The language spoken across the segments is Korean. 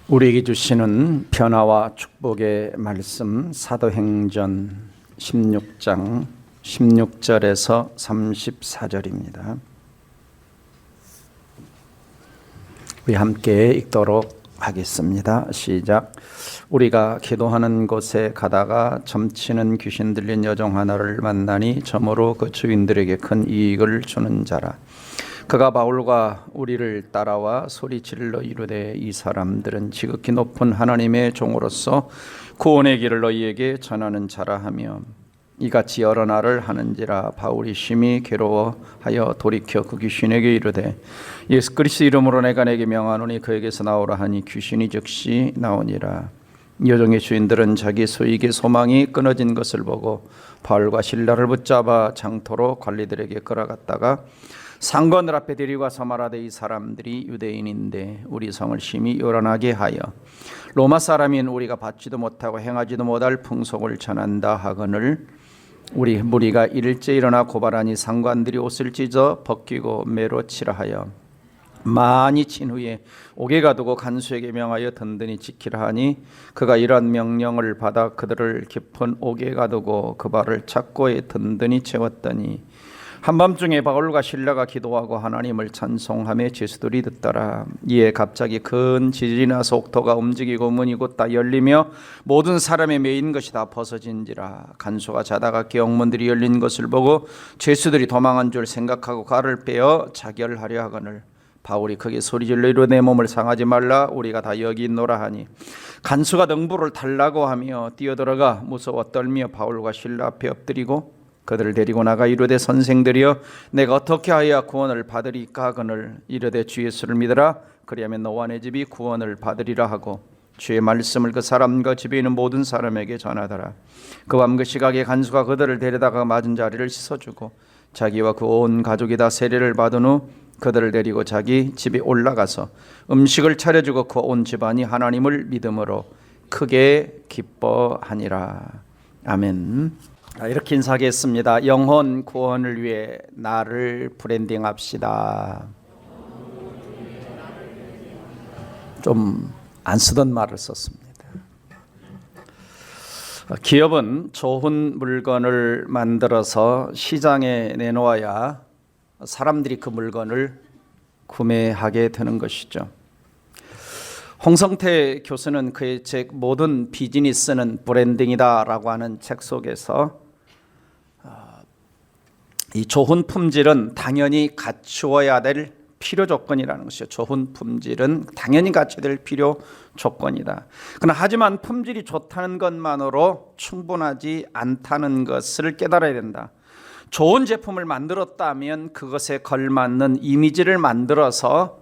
우리에게 주시는 변화와 축복의 말씀 사도행전 16장 16절에서 34절입니다. 우리 함께 읽도록 하겠습니다. 시작. 우리가 기도하는 곳에 가다가 점치는 귀신 들린 여종 하나를 만나니 점으로 그 주인들에게 큰 이익을 주는 자라. 그가 바울과 우리를 따라와 소리질러 이르되 이 사람들은 지극히 높은 하나님의 종으로서 구원의 길을 너희에게 전하는 자라 하며 이같이 여러 날을 하는지라. 바울이 심히 괴로워하여 돌이켜 그 귀신에게 이르되 예수 그리스도 이름으로 내가 내게 명하노니 그에게서 나오라 하니 귀신이 즉시 나오니라. 여종의 주인들은 자기 소익의 소망이 끊어진 것을 보고 바울과 실라를 붙잡아 장토로 관리들에게 끌어갔다가 상관들 앞에 데리고 와서 말하되 이 사람들이 유대인인데 우리 성을 심히 요란하게 하여 로마 사람인 우리가 받지도 못하고 행하지도 못할 풍속을 전한다 하거늘 우리 무리가 일일째 일어나 고발하니 상관들이 옷을 찢어 벗기고 매로 치라 하여 많이 친 후에 옥에 가두고 간수에게 명하여 든든히 지키라 하니 그가 이러한 명령을 받아 그들을 깊은 옥에 가두고 그 발을 착고에 든든히 채웠더니 한밤중에 바울과 실라가 기도하고 하나님을 찬송하며 제수들이 듣더라. 이에 갑자기 큰 지진이 나서 옥토가 움직이고 문이 곧 다 열리며 모든 사람의 매인 것이 다 벗어진지라. 간수가 자다가 기옥문들이 열린 것을 보고 제수들이 도망한 줄 생각하고 칼을 빼어 자결하려 하거늘 바울이 크게 소리질러 이르되 내 몸을 상하지 말라 우리가 다 여기 있노라 하니 간수가 등불을 달라고 하며 뛰어들어가 무서워 떨며 바울과 실라 앞에 엎드리고 그들을 데리고 나가 이르되 선생들이여 내가 어떻게 하여야 구원을 받으리까 하거늘 이르되 주 예수를 믿으라 그리하면 너와 내 집이 구원을 받으리라 하고 주의 말씀을 그 사람과 집에 있는 모든 사람에게 전하더라. 그 밤 그 시각에 간수가 그들을 데려다가 맞은 자리를 씻어주고 자기와 그 온 가족이 다 세례를 받은 후 그들을 데리고 자기 집에 올라가서 음식을 차려주고 그 온 집안이 하나님을 믿음으로 크게 기뻐하니라. 아멘. 이렇게 인사하겠습니다. 영혼 구원을 위해 나를 브랜딩합시다. 좀 안 쓰던 말을 썼습니다. 기업은 좋은 물건을 만들어서 시장에 내놓아야 사람들이 그 물건을 구매하게 되는 것이죠. 홍성태 교수는 그의 책 모든 비즈니스는 브랜딩이다라고 하는 책 속에서 이 좋은 품질은 당연히 갖추어야 될 필요 조건이라는 것이죠. 좋은 품질은 당연히 갖춰야 될 필요 조건이다. 그러나 하지만 품질이 좋다는 것만으로 충분하지 않다는 것을 깨달아야 된다. 좋은 제품을 만들었다면 그것에 걸맞는 이미지를 만들어서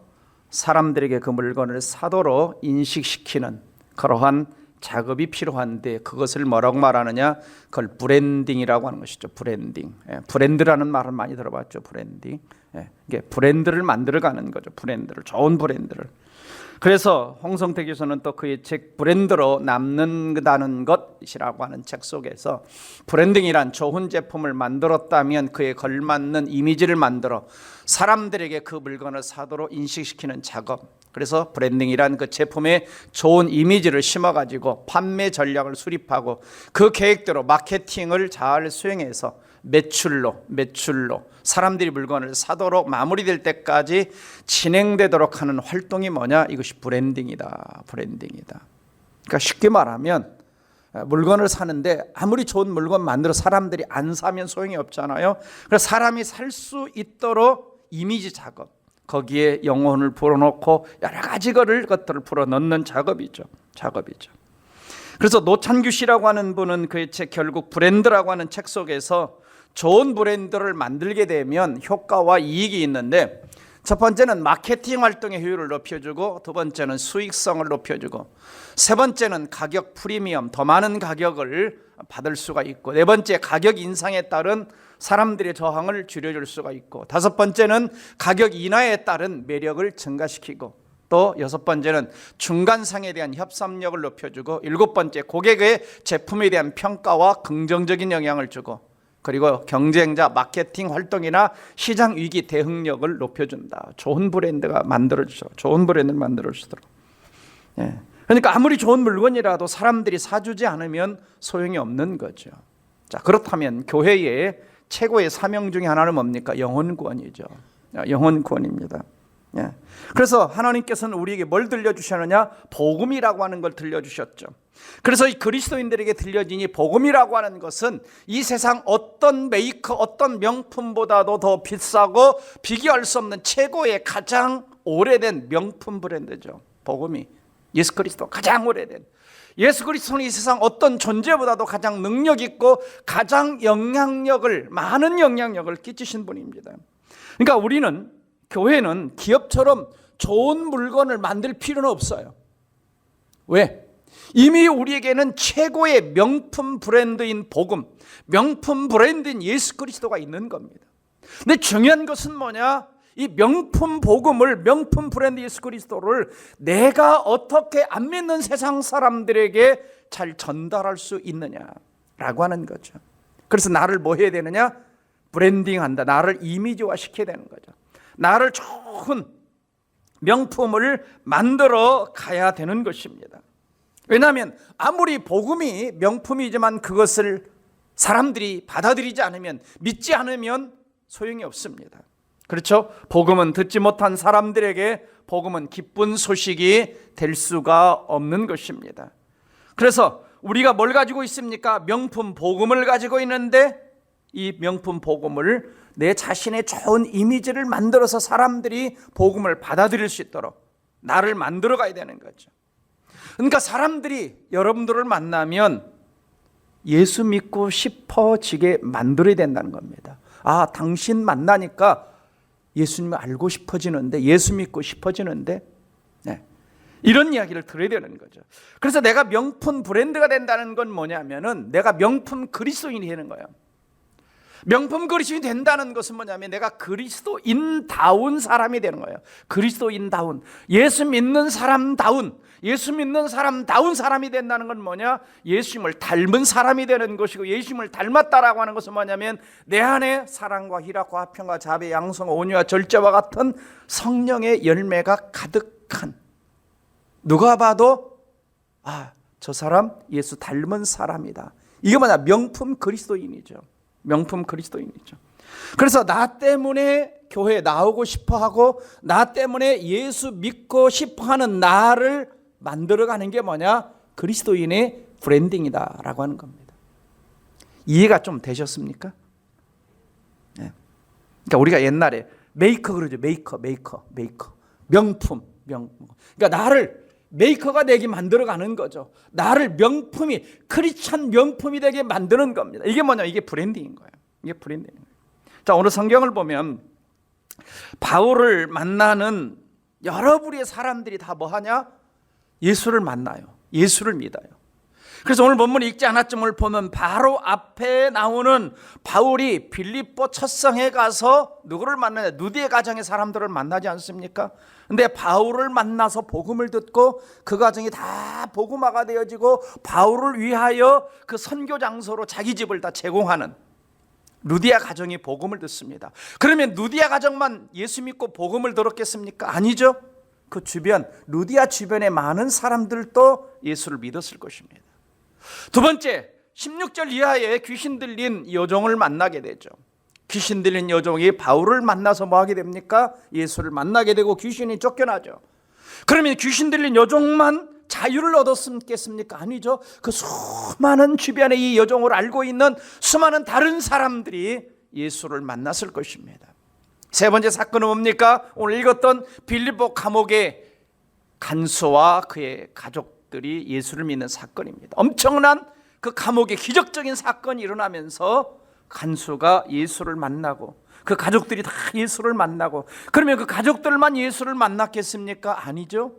사람들에게 그 물건을 사도록 인식시키는 그러한 작업이 필요한데 그것을 뭐라고 말하느냐? 그걸 브랜딩이라고 하는 것이죠. 브랜딩. 브랜드라는 말을 많이 들어봤죠. 브랜딩. 이게 브랜드를 만들어가는 거죠. 브랜드를, 좋은 브랜드를. 그래서 홍성태 교수는 또 그의 책 브랜드로 남는다는 것이라고 하는 책 속에서 브랜딩이란 좋은 제품을 만들었다면 그에 걸맞는 이미지를 만들어 사람들에게 그 물건을 사도록 인식시키는 작업. 그래서 브랜딩이란 그 제품에 좋은 이미지를 심어가지고 판매 전략을 수립하고 그 계획대로 마케팅을 잘 수행해서 매출로 사람들이 물건을 사도록 마무리될 때까지 진행되도록 하는 활동이 뭐냐? 이것이 브랜딩이다. 그러니까 쉽게 말하면 물건을 사는데 아무리 좋은 물건 만들어 사람들이 안 사면 소용이 없잖아요. 그래서 사람이 살 수 있도록 이미지 작업, 거기에 영혼을 불어넣고 여러 가지 것들을 불어넣는 작업이죠. 그래서 노찬규 씨라고 하는 분은 그의 책 결국 브랜드라고 하는 책 속에서 좋은 브랜드를 만들게 되면 효과와 이익이 있는데 첫 번째는 마케팅 활동의 효율을 높여주고 두 번째는 수익성을 높여주고 세 번째는 가격 프리미엄, 더 많은 가격을 받을 수가 있고 네 번째 가격 인상에 따른 사람들의 저항을 줄여줄 수가 있고 다섯 번째는 가격 인하에 따른 매력을 증가시키고 또 여섯 번째는 중간상에 대한 협상력을 높여주고 일곱 번째 고객의 제품에 대한 평가와 긍정적인 영향을 주고 그리고 경쟁자 마케팅 활동이나 시장 위기 대응력을 높여준다. 좋은 브랜드가 만들어주죠. 좋은 브랜드를 만들어주도록. 그러니까 아무리 좋은 물건이라도 사람들이 사주지 않으면 소용이 없는 거죠. 자, 그렇다면 교회의 최고의 사명 중에 하나는 뭡니까? 영혼 구원이죠. 영혼 구원입니다. 예. 그래서 하나님께서는 우리에게 뭘 들려주셨느냐? 복음이라고 하는 걸 들려주셨죠. 그래서 이 그리스도인들에게 들려진 이 복음이라고 하는 것은 이 세상 어떤 메이커, 어떤 명품보다도 더 비싸고 비교할 수 없는 최고의 가장 오래된 명품 브랜드죠. 복음이. 예수 그리스도 가장 오래된. 예수 그리스도는 이 세상 어떤 존재보다도 가장 능력 있고 가장 많은 영향력을 끼치신 분입니다. 그러니까 우리는, 교회는 기업처럼 좋은 물건을 만들 필요는 없어요. 왜? 이미 우리에게는 최고의 명품 브랜드인 복음, 명품 브랜드인 예수 그리스도가 있는 겁니다. 근데 중요한 것은 뭐냐? 이 명품 복음을, 명품 브랜드 예수 그리스도를 내가 어떻게 안 믿는 세상 사람들에게 잘 전달할 수 있느냐라고 하는 거죠. 그래서 나를 뭐 해야 되느냐? 브랜딩한다. 나를 이미지화 시켜야 되는 거죠. 나를 좋은 명품을 만들어 가야 되는 것입니다. 왜냐하면 아무리 복음이 명품이지만 그것을 사람들이 받아들이지 않으면, 믿지 않으면 소용이 없습니다. 그렇죠? 복음은 듣지 못한 사람들에게 복음은 기쁜 소식이 될 수가 없는 것입니다. 그래서 우리가 뭘 가지고 있습니까? 명품 복음을 가지고 있는데 이 명품 복음을 내 자신의 좋은 이미지를 만들어서 사람들이 복음을 받아들일 수 있도록 나를 만들어 가야 되는 거죠. 그러니까 사람들이 여러분들을 만나면 예수 믿고 싶어지게 만들어야 된다는 겁니다. 아, 당신 만나니까 예수님을 알고 싶어지는데, 예수 믿고 싶어지는데, 네. 이런 이야기를 들어야 되는 거죠. 그래서 내가 명품 브랜드가 된다는 건 뭐냐면은 내가 명품 그리스도인이 되는 거예요. 명품 그리스도인이 된다는 것은 뭐냐면 내가 그리스도인다운 사람이 되는 거예요. 그리스도인다운, 예수 믿는 사람다운, 예수 믿는 사람다운 사람이 된다는 건 뭐냐? 예수님을 닮은 사람이 되는 것이고, 예수님을 닮았다라고 하는 것은 뭐냐면 내 안에 사랑과 희락과 화평과 자비, 양성, 온유와 절제와 같은 성령의 열매가 가득한, 누가 봐도 아, 저 사람 예수 닮은 사람이다. 이게 뭐냐? 명품 그리스도인이죠. 명품 그리스도인이죠. 그래서 나 때문에 교회에 나오고 싶어하고 나 때문에 예수 믿고 싶어하는 나를 만들어가는 게 뭐냐? 그리스도인의 브랜딩이다라고 하는 겁니다. 이해가 좀 되셨습니까? 네. 그러니까 우리가 옛날에 메이커 그러죠. 메이커. 명품. 그러니까 나를 메이커가 되게 만들어가는 거죠. 나를 명품이, 크리스찬 명품이 되게 만드는 겁니다. 이게 뭐냐? 이게 브랜딩인 거예요. 이게 브랜딩인 거예요. 자, 오늘 성경을 보면 바울을 만나는 여러 부류의 사람들이 다 뭐 하냐? 예수를 만나요. 예수를 믿어요. 그래서 오늘 본문 읽지 않았지만 보면 바로 앞에 나오는 바울이 빌립보 첫 성에 가서 누구를 만나냐? 누디의 가정의 사람들을 만나지 않습니까? 근데 바울을 만나서 복음을 듣고 그 가정이 다 복음화가 되어지고 바울을 위하여 그 선교 장소로 자기 집을 다 제공하는 루디아 가정이 복음을 듣습니다. 그러면 루디아 가정만 예수 믿고 복음을 들었겠습니까? 아니죠. 그 주변, 루디아 주변의 많은 사람들도 예수를 믿었을 것입니다. 두 번째, 16절 이하에 귀신 들린 여종을 만나게 되죠. 귀신 들린 여종이 바울을 만나서 뭐 하게 됩니까? 예수를 만나게 되고 귀신이 쫓겨나죠. 그러면 귀신 들린 여종만 자유를 얻었겠습니까? 아니죠. 그 수많은 주변에 이 여종을 알고 있는 수많은 다른 사람들이 예수를 만났을 것입니다. 세 번째 사건은 뭡니까? 오늘 읽었던 빌립보 감옥의 간수와 그의 가족들이 예수를 믿는 사건입니다. 엄청난 그 감옥의 기적적인 사건이 일어나면서 간수가 예수를 만나고 그 가족들이 다 예수를 만나고, 그러면 그 가족들만 예수를 만났겠습니까? 아니죠.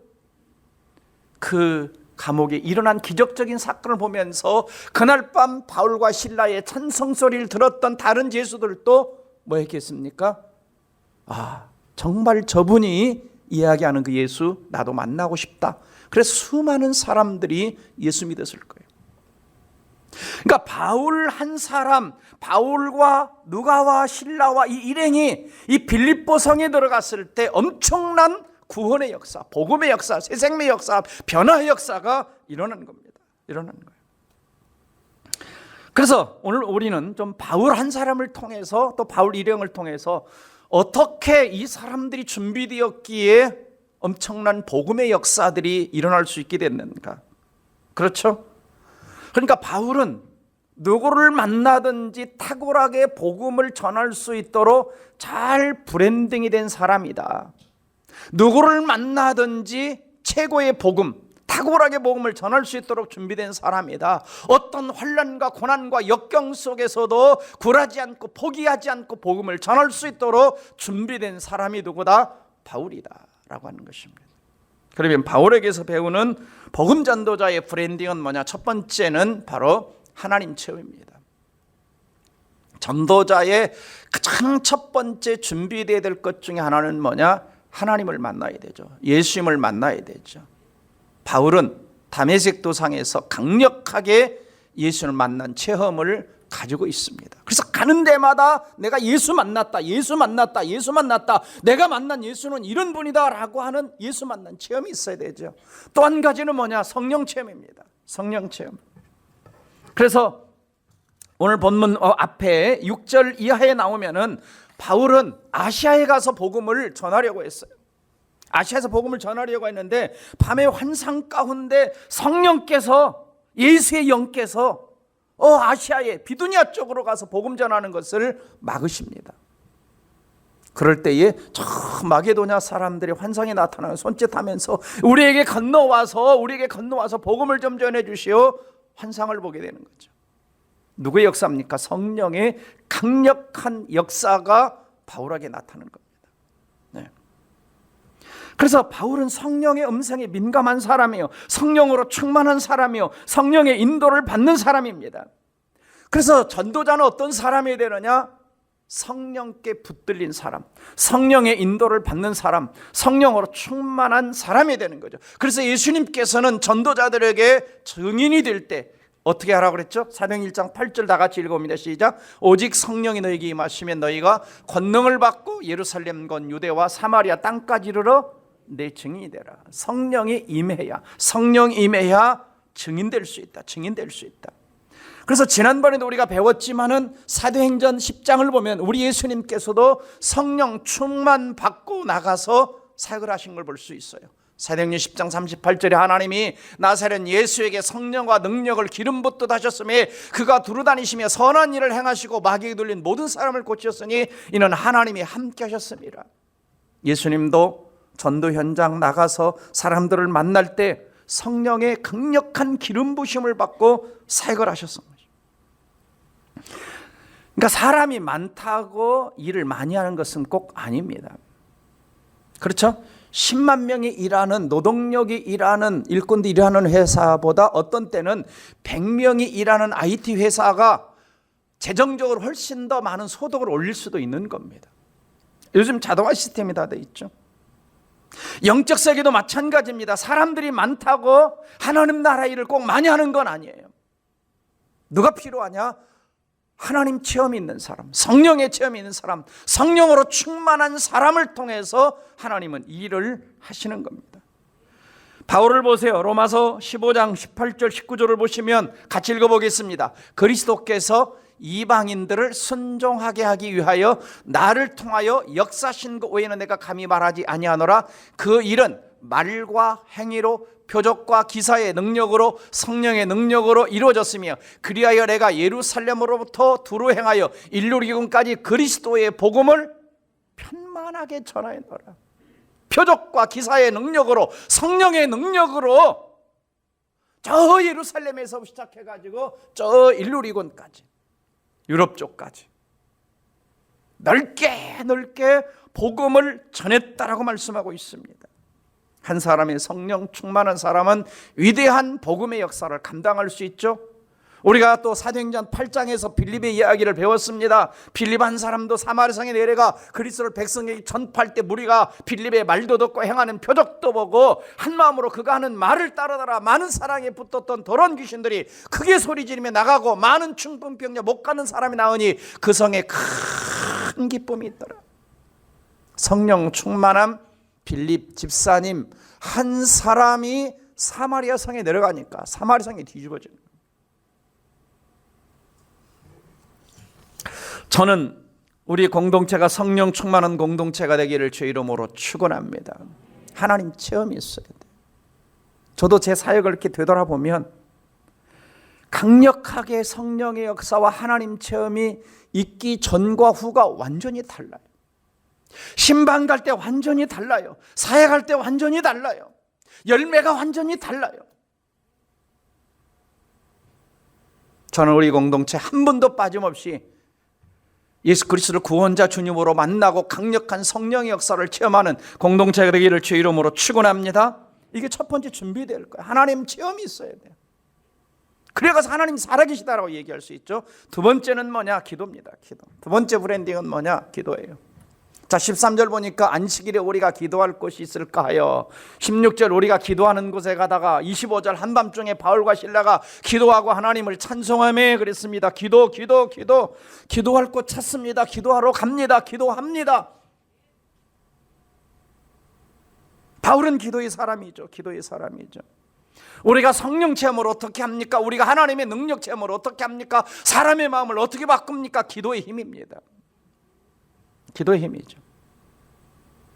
그 감옥에 일어난 기적적인 사건을 보면서 그날 밤 바울과 실라의 찬송 소리를 들었던 다른 제수들도 뭐 했겠습니까? 아, 정말 저분이 이야기하는 그 예수 나도 만나고 싶다. 그래서 수많은 사람들이 예수 믿었을 거예요. 그러니까 바울 한 사람, 바울과 누가와 실라와 이 일행이 이 빌립보 성에 들어갔을 때 엄청난 구원의 역사, 복음의 역사, 새생명의 역사, 변화의 역사가 일어나는 겁니다. 일어나는 거예요. 그래서 오늘 우리는 좀 바울 한 사람을 통해서, 또 바울 일행을 통해서 어떻게 이 사람들이 준비되었기에 엄청난 복음의 역사들이 일어날 수 있게 됐는가. 그렇죠? 그러니까 바울은 누구를 만나든지 탁월하게 복음을 전할 수 있도록 잘 브랜딩이 된 사람이다. 누구를 만나든지 최고의 복음, 탁월하게 복음을 전할 수 있도록 준비된 사람이다. 어떤 환난과 고난과 역경 속에서도 굴하지 않고 포기하지 않고 복음을 전할 수 있도록 준비된 사람이 누구다? 바울이다 라고 하는 것입니다. 그러면 바울에게서 배우는 복음 전도자의 브랜딩은 뭐냐? 첫 번째는 바로 하나님 체험입니다. 전도자의 가장 첫 번째 준비되어야 될 것 중에 하나는 뭐냐? 하나님을 만나야 되죠. 예수님을 만나야 되죠. 바울은 다메섹 도상에서 강력하게 예수를 만난 체험을 가지고 있습니다. 그래서 가는 데마다 내가 예수 만났다, 예수 만났다, 예수 만났다, 내가 만난 예수는 이런 분이다 라고 하는 예수 만난 체험이 있어야 되죠. 또 한 가지는 뭐냐? 성령 체험입니다. 성령 체험. 그래서 오늘 본문 앞에 6절 이하에 나오면은 바울은 아시아에 가서 복음을 전하려고 했어요. 아시아에서 복음을 전하려고 했는데 밤의 환상 가운데 성령께서, 예수의 영께서 아시아의 비두니아 쪽으로 가서 복음 전하는 것을 막으십니다. 그럴 때에 저 마게도냐 사람들이 환상에 나타나는 손짓하면서 우리에게 건너와서 복음을 좀 전해 주시오. 환상을 보게 되는 거죠. 누구의 역사입니까? 성령의 강력한 역사가 바울에게 나타나는 겁니다. 네. 그래서 바울은 성령의 음성에 민감한 사람이요, 성령으로 충만한 사람이요, 성령의 인도를 받는 사람입니다. 그래서 전도자는 어떤 사람이 되느냐? 성령께 붙들린 사람, 성령의 인도를 받는 사람, 성령으로 충만한 사람이 되는 거죠. 그래서 예수님께서는 전도자들에게 증인이 될 때 어떻게 하라고 그랬죠? 사도행 1장 8절 다 같이 읽어봅니다. 시작. 오직 성령이 너희에게 임하시면 너희가 권능을 받고 예루살렘 건 유대와 사마리아 땅까지 이르러 내 증인이 되라. 성령이 임해야, 성령 임해야 증인될 수 있다. 증인될 수 있다. 그래서 지난번에도 우리가 배웠지만은 사도행전 10장을 보면 우리 예수님께서도 성령 충만 받고 나가서 사역을 하신 걸 볼 수 있어요. 사도행전 10장 38절에 하나님이 나사렛 예수에게 성령과 능력을 기름 붓듯 하셨으며 그가 두루다니시며 선한 일을 행하시고 마귀에 들린 모든 사람을 고치셨으니 이는 하나님이 함께 하셨습니다. 예수님도 전도 현장 나가서 사람들을 만날 때 성령의 강력한 기름 부심을 받고 사역을 하셨습니다. 그러니까 사람이 많다고 일을 많이 하는 것은 꼭 아닙니다. 그렇죠? 10만 명이 일하는, 노동력이 일하는, 일꾼들이 일하는 회사보다 어떤 때는 100명이 일하는 IT 회사가 재정적으로 훨씬 더 많은 소득을 올릴 수도 있는 겁니다. 요즘 자동화 시스템이 다 돼 있죠. 영적 세계도 마찬가지입니다. 사람들이 많다고 하나님 나라 일을 꼭 많이 하는 건 아니에요. 누가 필요하냐? 하나님 체험이 있는 사람, 성령의 체험이 있는 사람, 성령으로 충만한 사람을 통해서 하나님은 일을 하시는 겁니다. 바울을 보세요. 로마서 15장 18절 19절을 보시면 같이 읽어보겠습니다. 그리스도께서 이방인들을 순종하게 하기 위하여 나를 통하여 역사하신 것 외에는 내가 감히 말하지 아니하노라. 그 일은 말과 행위로 표적과 기사의 능력으로 성령의 능력으로 이루어졌으며 그리하여 내가 예루살렘으로부터 두루 행하여 일루리군까지 그리스도의 복음을 편만하게 전하였노라. 표적과 기사의 능력으로, 성령의 능력으로 저 예루살렘에서 시작해가지고 저 일루리군까지, 유럽 쪽까지 넓게 복음을 전했다라고 말씀하고 있습니다. 한 사람의 성령 충만한 사람은 위대한 복음의 역사를 감당할 수 있죠. 우리가 또 사도행전 8장에서 빌립의 이야기를 배웠습니다. 빌립 한 사람도 사마리아성에 내려가 그리스도를 백성에게 전파할 때 무리가 빌립의 말도 듣고 행하는 표적도 보고 한 마음으로 그가 하는 말을 따르더라. 많은 사랑에 붙었던 더러운 귀신들이 크게 소리 지르며 나가고 많은 중풍병자 못 가는 사람이 나으니 그 성에 큰 기쁨이 있더라. 성령 충만함, 빌립 집사님 한 사람이 사마리아 성에 내려가니까 사마리아 성이 뒤집어지는 거예요. 저는 우리 공동체가 성령 충만한 공동체가 되기를 주 이름으로 축원합니다. 하나님 체험이 있어야 돼요. 저도 제 사역을 이렇게 되돌아보면 강력하게 성령의 역사와 하나님 체험이 있기 전과 후가 완전히 달라요. 신방 갈 때 완전히 달라요. 사역할 때 완전히 달라요. 열매가 완전히 달라요. 저는 우리 공동체 한 분도 빠짐없이 예수 그리스도를 구원자 주님으로 만나고 강력한 성령의 역사를 체험하는 공동체가 되기를 주 이름으로 축원합니다. 이게 첫 번째 준비될 거예요. 하나님 체험이 있어야 돼요. 그래서 하나님 살아계시다라고 얘기할 수 있죠. 두 번째는 뭐냐? 기도입니다. 기도. 두 번째 브랜딩은 뭐냐? 기도예요. 자, 13절 보니까 안식일에 우리가 기도할 곳이 있을까 하여 16절 우리가 기도하는 곳에 가다가 25절 한밤중에 바울과 실라가 기도하고 하나님을 찬송하며 그랬습니다. 기도할 곳 찾습니다. 기도하러 갑니다. 기도합니다. 바울은 기도의 사람이죠. 기도의 사람이죠. 우리가 성령 체험을 어떻게 합니까? 우리가 하나님의 능력 체험을 어떻게 합니까? 사람의 마음을 어떻게 바꿉니까? 기도의 힘입니다. 기도의 힘이죠.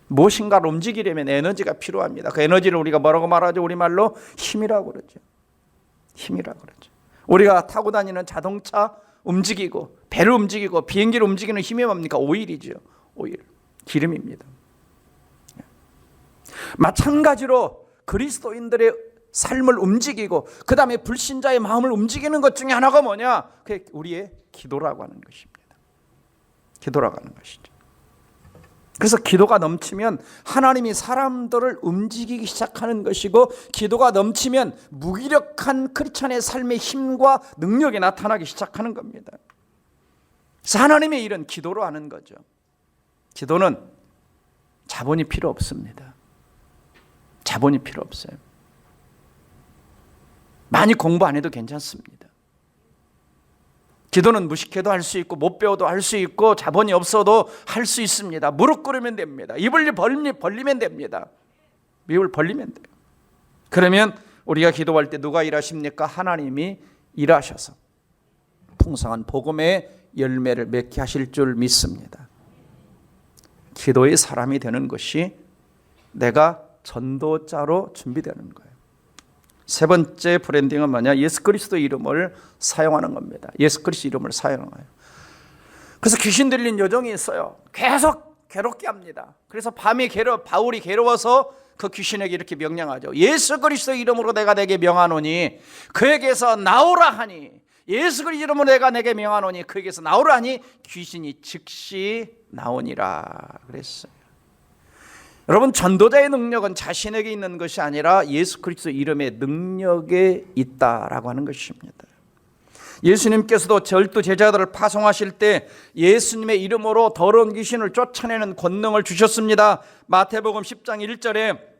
무엇인가를 움직이려면 에너지가 필요합니다. 그 에너지를 우리가 뭐라고 말하죠? 우리말로 힘이라고 그러죠. 힘이라고 그러죠. 우리가 타고 다니는 자동차 움직이고 배를 움직이고 비행기를 움직이는 힘이 뭡니까? 오일이죠. 오일. 기름입니다. 마찬가지로 그리스도인들의 삶을 움직이고 그 다음에 불신자의 마음을 움직이는 것 중에 하나가 뭐냐? 그게 우리의 기도라고 하는 것입니다. 기도라고 하는 것이죠. 그래서 기도가 넘치면 하나님이 사람들을 움직이기 시작하는 것이고 기도가 넘치면 무기력한 크리스찬의 삶의 힘과 능력이 나타나기 시작하는 겁니다. 그래서 하나님의 일은 기도로 하는 거죠. 기도는 자본이 필요 없습니다. 자본이 필요 없어요. 많이 공부 안 해도 괜찮습니다. 기도는 무식해도 할 수 있고 못 배워도 할 수 있고 자본이 없어도 할 수 있습니다. 무릎 꿇으면 됩니다. 입을 벌리면 됩니다. 입을 벌리면 돼요. 그러면 우리가 기도할 때 누가 일하십니까? 하나님이 일하셔서 풍성한 복음의 열매를 맺게 하실 줄 믿습니다. 기도의 사람이 되는 것이 내가 전도자로 준비되는 거예요. 세 번째 브랜딩은 뭐냐? 예수 그리스도 이름을 사용하는 겁니다. 예수 그리스도 이름을 사용해요. 그래서 귀신 들린 여정이 있어요. 계속 괴롭게 합니다. 그래서 밤에 바울이 괴로워서 그 귀신에게 이렇게 명령하죠. 예수 그리스도 이름으로 내가 내게 명하노니 그에게서 나오라 하니, 예수 그리스도 이름으로 내가 내게 명하노니 그에게서 나오라 하니 귀신이 즉시 나오니라 그랬어요. 여러분, 전도자의 능력은 자신에게 있는 것이 아니라 예수 그리스도 이름의 능력에 있다라고 하는 것입니다. 예수님께서도 12 제자들을 파송하실 때 예수님의 이름으로 더러운 귀신을 쫓아내는 권능을 주셨습니다. 마태복음 10장 1절에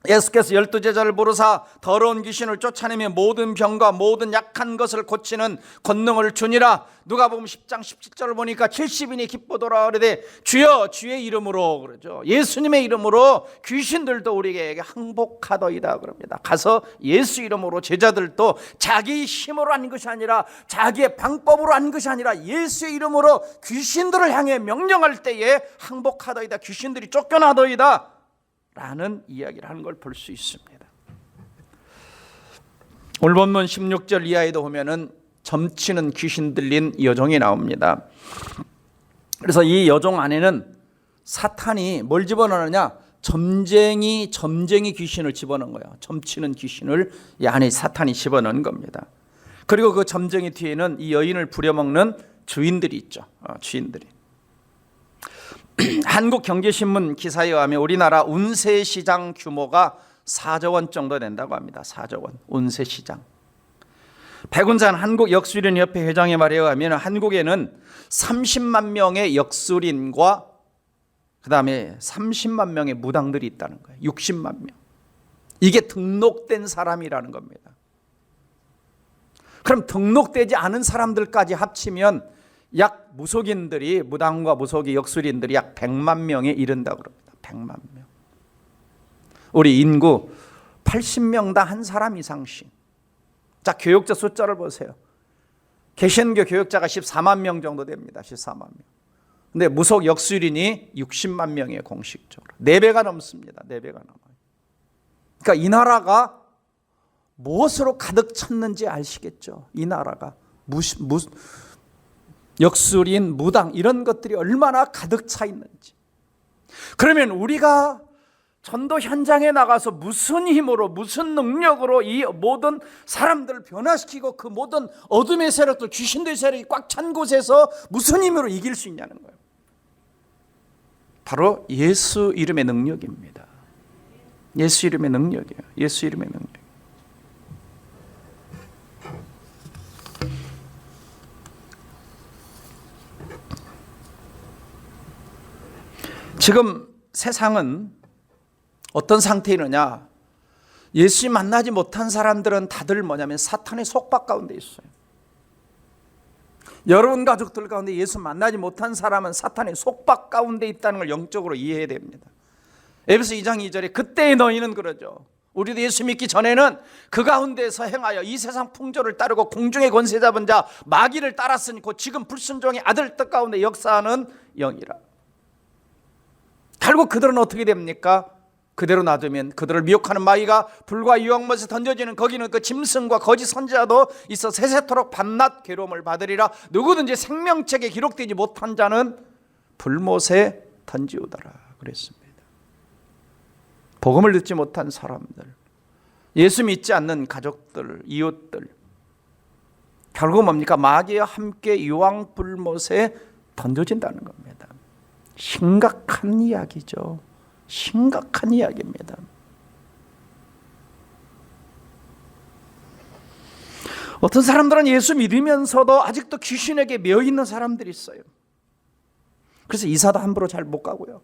예수께서 12 제자를 부르사 더러운 귀신을 쫓아내며 모든 병과 모든 약한 것을 고치는 권능을 주니라. 누가복음 10장 17절을 보니까 70인이 기뻐도라 그러되 주여 주의 이름으로 그러죠. 예수님의 이름으로 귀신들도 우리에게 항복하더이다 그럽니다. 가서 예수 이름으로 제자들도 자기 힘으로 한 것이 아니라 자기의 방법으로 한 것이 아니라 예수의 이름으로 귀신들을 향해 명령할 때에 항복하더이다, 귀신들이 쫓겨나더이다 라는 이야기를 하는 걸 볼 수 있습니다. 오늘 본문 16절 이하에도 보면은 점치는 귀신 들린 여종이 나옵니다. 그래서 이 여종 안에는 사탄이 뭘 집어넣느냐? 점쟁이 귀신을 집어넣은 거예요. 점치는 귀신을 이 안에 사탄이 집어넣은 겁니다. 그리고 그 점쟁이 뒤에는 이 여인을 부려먹는 주인들이 있죠. 주인들이. 한국경제신문 기사에 의하면 우리나라 운세시장 규모가 4조 원 정도 된다고 합니다. 4조 원 운세시장. 백운산 한국역술인협회 회장의 말에 의하면 한국에는 30만 명의 역술인과 그 다음에 30만 명의 무당들이 있다는 거예요. 60만 명. 이게 등록된 사람이라는 겁니다. 그럼 등록되지 않은 사람들까지 합치면 약 무속인들이, 무당과 무속의 역술인들이 약 100만 명에 이른다고 그럽니다. 100만 명. 우리 인구 80명당 한 사람 이상씩. 자, 교역자 숫자를 보세요. 개신교 교역자가 14만 명 정도 됩니다. 14만 명. 근데 무속 역술인이 60만 명이에요, 공식적으로. 4배가 넘습니다. 4배가 넘어요. 그러니까 이 나라가 무엇으로 가득 찼는지 아시겠죠? 이 나라가 역술인, 무당 이런 것들이 얼마나 가득 차 있는지. 그러면 우리가 전도 현장에 나가서 무슨 힘으로, 무슨 능력으로 이 모든 사람들을 변화시키고 그 모든 어둠의 세력들, 귀신들의 세력이 꽉 찬 곳에서 무슨 힘으로 이길 수 있냐는 거예요. 바로 예수 이름의 능력입니다. 예수 이름의 능력이에요. 예수 이름의 능력. 지금 세상은 어떤 상태에 있느냐? 예수 만나지 못한 사람들은 다들 뭐냐면 사탄의 속박 가운데 있어요. 여러분 가족들 가운데 예수 만나지 못한 사람은 사탄의 속박 가운데 있다는 걸 영적으로 이해해야 됩니다. 에베소 2장 2절에 그때의 너희는 그러죠. 우리도 예수 믿기 전에는 그 가운데서 행하여 이 세상 풍조를 따르고 공중의 권세 잡은 자 마귀를 따랐으니 곧 지금 불순종의 아들 뜻 가운데 역사하는 영이라. 결국 그들은 어떻게 됩니까? 그대로 놔두면 그들을 미혹하는 마귀가 불과 유황못에 던져지는 거기는 그 짐승과 거짓 선지자도 있어 세세토록 밤낮 괴로움을 받으리라. 누구든지 생명책에 기록되지 못한 자는 불못에 던지우더라 그랬습니다. 복음을 듣지 못한 사람들, 예수 믿지 않는 가족들, 이웃들, 결국 뭡니까? 마귀와 함께 유황 불못에 던져진다는 겁니다. 심각한 이야기죠. 심각한 이야기입니다. 어떤 사람들은 예수 믿으면서도 아직도 귀신에게 매여 있는 사람들이 있어요. 그래서 이사도 함부로 잘 못 가고요.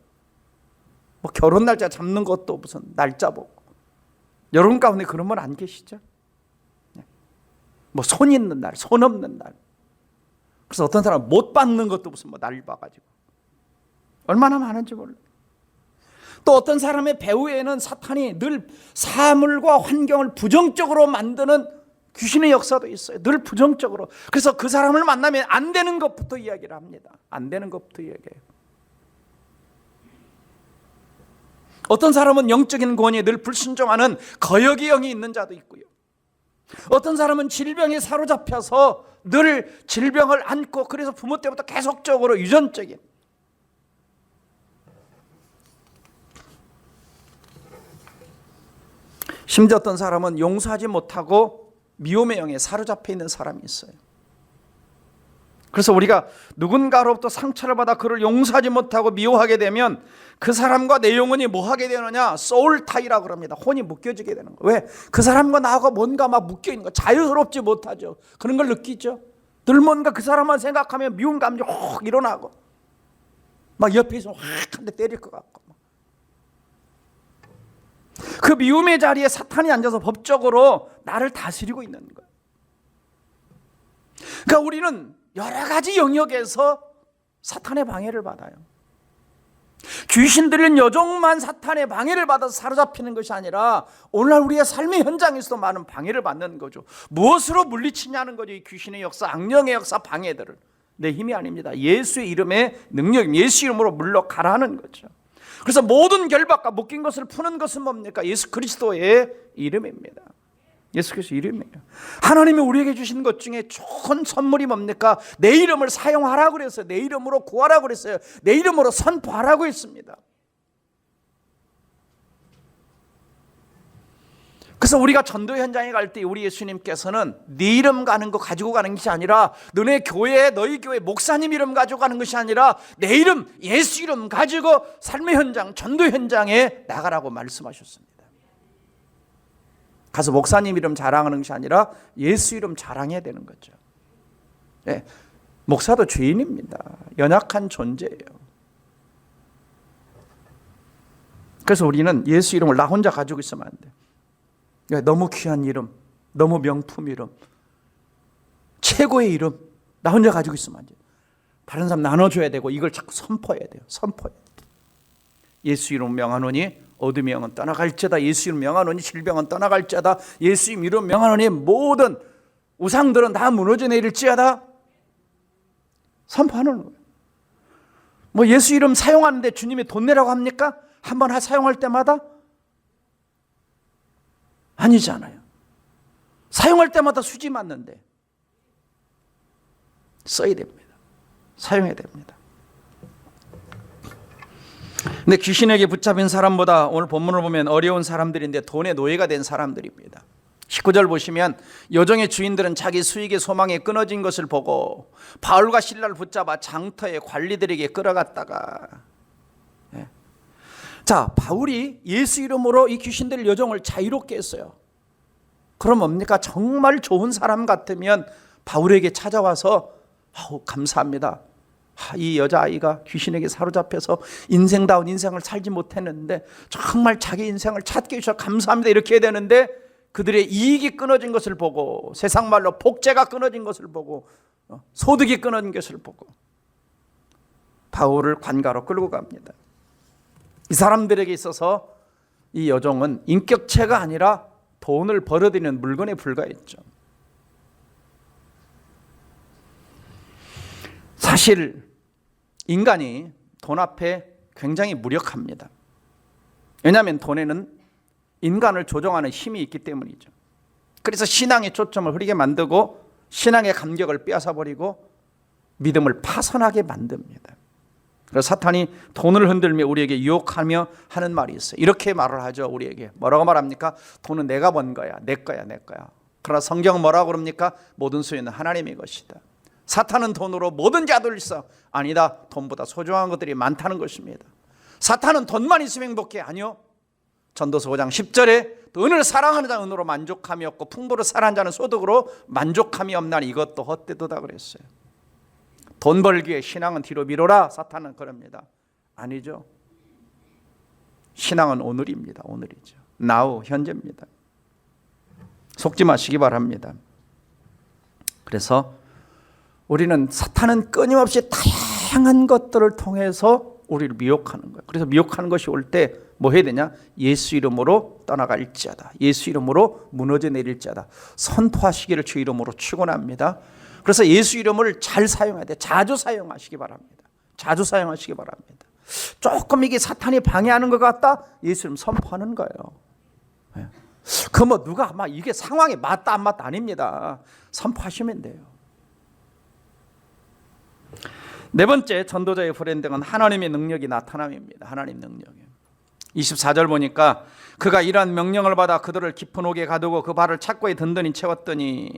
뭐 결혼 날짜 잡는 것도 무슨 날짜 보고. 여러분 가운데 그런 분 안 계시죠? 뭐 손 있는 날, 손 없는 날. 그래서 어떤 사람은 못 받는 것도 무슨 뭐 날 봐가지고. 얼마나 많은지 몰라요. 또 어떤 사람의 배후에는 사탄이 늘 사물과 환경을 부정적으로 만드는 귀신의 역사도 있어요. 늘 부정적으로. 그래서 그 사람을 만나면 안 되는 것부터 이야기를 합니다. 안 되는 것부터 이야기해요. 어떤 사람은 영적인 권위에 늘 불순종하는 거역의 영이 있는 자도 있고요. 어떤 사람은 질병에 사로잡혀서 늘 질병을 안고 그래서 부모 때부터 계속적으로 유전적인 심지어 어떤 사람은 용서하지 못하고 미움의 영에 사로잡혀 있는 사람이 있어요. 그래서 우리가 누군가로부터 상처를 받아 그를 용서하지 못하고 미워하게 되면 그 사람과 내 영혼이 뭐 하게 되느냐? 소울 타이라고 그럽니다. 혼이 묶여지게 되는 거예요. 왜? 그 사람과 나하고 뭔가 막 묶여 있는 거, 자유스럽지 못하죠. 그런 걸 느끼죠. 늘 뭔가 그 사람만 생각하면 미운 감정 확 일어나고 막 옆에 있으면 확 한 대 때릴 것 같고 그 미움의 자리에 사탄이 앉아서 법적으로 나를 다스리고 있는 거예요. 그러니까 우리는 여러 가지 영역에서 사탄의 방해를 받아요. 귀신 들린 여종만 사탄의 방해를 받아서 사로잡히는 것이 아니라 오늘날 우리의 삶의 현장에서도 많은 방해를 받는 거죠. 무엇으로 물리치냐는 거죠. 이 귀신의 역사, 악령의 역사, 방해들을. 내 힘이 아닙니다. 예수의 이름의 능력입니다. 예수 이름으로 물러가라는 거죠. 그래서 모든 결박과 묶인 것을 푸는 것은 뭡니까? 예수 그리스도의 이름입니다. 예수 그리스도 이름이에요. 하나님이 우리에게 주신 것 중에 좋은 선물이 뭡니까? 내 이름을 사용하라고 그랬어요. 내 이름으로 구하라고 그랬어요. 내 이름으로 선포하라고 했습니다. 그래서 우리가 전도 현장에 갈 때 우리 예수님께서는 네 이름 가는 거 가지고 가는 것이 아니라 너네 교회, 너희 교회 목사님 이름 가지고 가는 것이 아니라 내 이름, 예수 이름 가지고 삶의 현장, 전도 현장에 나가라고 말씀하셨습니다. 가서 목사님 이름 자랑하는 것이 아니라 예수 이름 자랑해야 되는 거죠. 네, 목사도 죄인입니다. 연약한 존재예요. 그래서 우리는 예수 이름을 나 혼자 가지고 있으면 안 돼요. 너무 귀한 이름, 너무 명품 이름, 최고의 이름 나 혼자 가지고 있으면 안 돼요. 다른 사람 나눠줘야 되고 이걸 자꾸 선포해야 돼요. 선포해야 돼요. 예수 이름 명하노니 어둠의 영은 떠나갈지어다. 예수 이름 명하노니 질병은 떠나갈지어다. 예수 이름 명하노니 모든 우상들은 다 무너져 내릴지어다. 선포하는 거예요. 뭐 예수 이름 사용하는데 주님이 돈 내라고 합니까? 한번 사용할 때마다? 아니잖아요. 사용할 때마다 수지 맞는데 써야 됩니다. 사용해야 됩니다. 근데 귀신에게 붙잡힌 사람보다 오늘 본문을 보면 어려운 사람들인데 돈의 노예가 된 사람들입니다. 19절 보시면 여종의 주인들은 자기 수익의 소망에 끊어진 것을 보고 바울과 실라를 붙잡아 장터의 관리들에게 끌어갔다가, 자, 바울이 예수 이름으로 이 귀신들 여종을 자유롭게 했어요. 그럼 뭡니까? 정말 좋은 사람 같으면 바울에게 찾아와서 감사합니다. 이 여자아이가 귀신에게 사로잡혀서 인생다운 인생을 살지 못했는데 정말 자기 인생을 찾게 해주셔서 감사합니다. 이렇게 해야 되는데 그들의 이익이 끊어진 것을 보고, 세상 말로 복제가 끊어진 것을 보고, 소득이 끊어진 것을 보고 바울을 관가로 끌고 갑니다. 이 사람들에게 있어서 이 여종은 인격체가 아니라 돈을 벌어들이는 물건에 불과했죠. 사실 인간이 돈 앞에 굉장히 무력합니다. 왜냐하면 돈에는 인간을 조종하는 힘이 있기 때문이죠. 그래서 신앙의 초점을 흐리게 만들고 신앙의 감격을 빼앗아버리고 믿음을 파선하게 만듭니다. 그래서 사탄이 돈을 흔들며 우리에게 유혹하며 하는 말이 있어요. 이렇게 말을 하죠. 우리에게 뭐라고 말합니까? 돈은 내가 번 거야, 내 거야, 내 거야. 그러나 성경은 뭐라고 그럽니까? 모든 소유는 하나님의 것이다. 사탄은 돈으로 뭐든지 얻을 수 있어. 아니다. 돈보다 소중한 것들이 많다는 것입니다. 사탄은 돈만 있으면 행복해. 아니요. 전도서 5장 10절에 은을 사랑하는 자는 은으로 만족함이 없고 풍부로 사랑하는 자는 소득으로 만족함이 없나니 이것도 헛되도다 그랬어요. 돈 벌기 위해 신앙은 뒤로 미뤄라. 사탄은 그럽니다. 아니죠. 신앙은 오늘입니다. 오늘이죠. now, 현재입니다. 속지 마시기 바랍니다. 그래서 우리는 사탄은 끊임없이 다양한 것들을 통해서 우리를 미혹하는 거예요. 그래서 미혹하는 것이 올 때 뭐 해야 되냐? 예수 이름으로 떠나갈지어다. 예수 이름으로 무너져 내릴지어다. 선포하시기를 주 이름으로 축원합니다. 그래서 예수 이름을 잘 사용해야 돼. 자주 사용하시기 바랍니다. 자주 사용하시기 바랍니다. 조금 이게 사탄이 방해하는 것 같다? 예수 이름 선포하는 거예요. 그 뭐 누가 막 이게 상황에 맞다 안 맞다 아닙니다. 선포하시면 돼요. 네 번째 전도자의 브랜딩은 하나님의 능력이 나타남입니다. 하나님 능력이. 24절 보니까 그가 이러한 명령을 받아 그들을 깊은 옥에 가두고 그 발을 착고에 든든히 채웠더니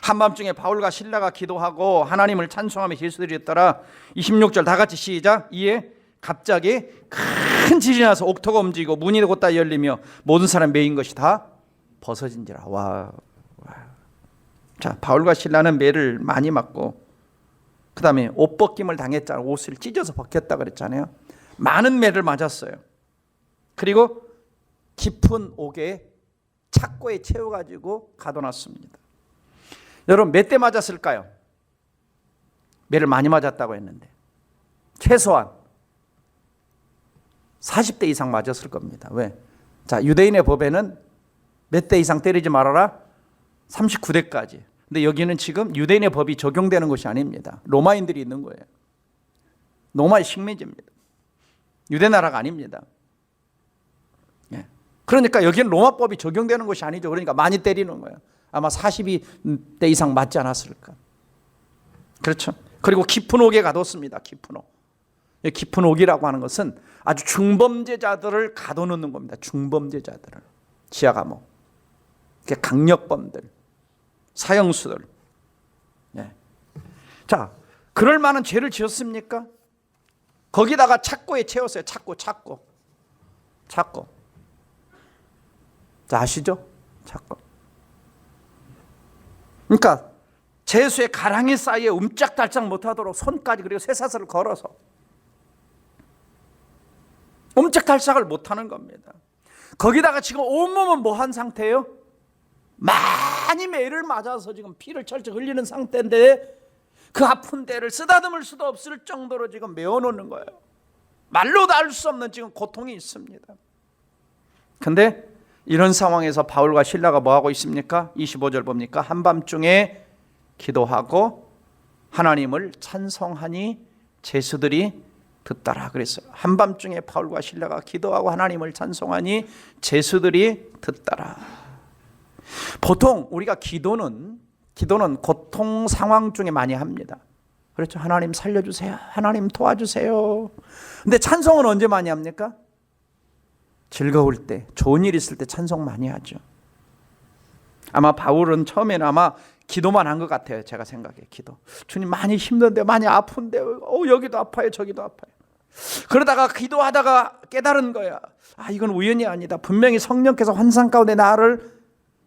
한밤중에 바울과 실라가 기도하고 하나님을 찬송하며 예수드렸더라. 26절 다 같이 시작. 이에 갑자기 큰 지진이 나서 옥토가 움직이고 문이 곧다 열리며 모든 사람 매인 것이 다 벗어진지라. 와. 자, 바울과 실라는 매를 많이 맞고 그 다음에 옷 벗김을 당했잖아요. 옷을 찢어서 벗겼다 그랬잖아요. 많은 매를 맞았어요. 그리고 깊은 옥에 착고에 채워가지고 가둬놨습니다. 여러분 몇 대 맞았을까요? 매를 많이 맞았다고 했는데 최소한 40대 이상 맞았을 겁니다. 왜? 자, 유대인의 법에는 몇 대 이상 때리지 말아라? 39대까지. 근데 여기는 지금 유대인의 법이 적용되는 것이 아닙니다. 로마인들이 있는 거예요. 로마의 식민지입니다. 유대 나라가 아닙니다. 그러니까 여기는 로마법이 적용되는 것이 아니죠. 그러니까 많이 때리는 거예요. 아마 42대 이상 맞지 않았을까. 그렇죠. 그리고 깊은 옥에 가뒀습니다. 깊은 옥. 깊은 옥이라고 하는 것은 아주 중범죄자들을 가둬놓는 겁니다. 중범죄자들을. 지하 감옥. 강력범들. 사형수들. 자, 그럴 만한 죄를 지었습니까? 거기다가 착고에 채웠어요. 착고. 자, 아시죠? 착고. 그러니까 죄수의 가랑이 사이에 움짝달짝 못하도록 손까지 그리고 쇠사슬을 걸어서 움짝달짝을 못하는 겁니다. 거기다가 지금 온몸은 뭐한 상태예요? 많이 매를 맞아서 지금 피를 철철 흘리는 상태인데 그 아픈 데를 쓰다듬을 수도 없을 정도로 지금 메어놓는 거예요. 말로도 알 수 없는 지금 고통이 있습니다. 근데 이런 상황에서 바울과 실라가 뭐하고 있습니까? 25절 봅니까? 한밤중에 기도하고 하나님을 찬송하니 제수들이 듣더라 그랬어요. 한밤중에 바울과 실라가 기도하고 하나님을 찬송하니 제수들이 듣더라. 보통 우리가 기도는 고통 상황 중에 많이 합니다. 그렇죠. 하나님 살려주세요. 하나님 도와주세요. 근데 찬송은 언제 많이 합니까? 즐거울 때, 좋은 일 있을 때 찬송 많이 하죠. 아마 바울은 처음에는 아마 기도만 한 것 같아요. 제가 생각해. 기도. 주님 많이 힘든데, 많이 아픈데, 여기도 아파요, 저기도 아파요. 그러다가 기도하다가 깨달은 거야. 이건 우연이 아니다. 분명히 성령께서 환상 가운데 나를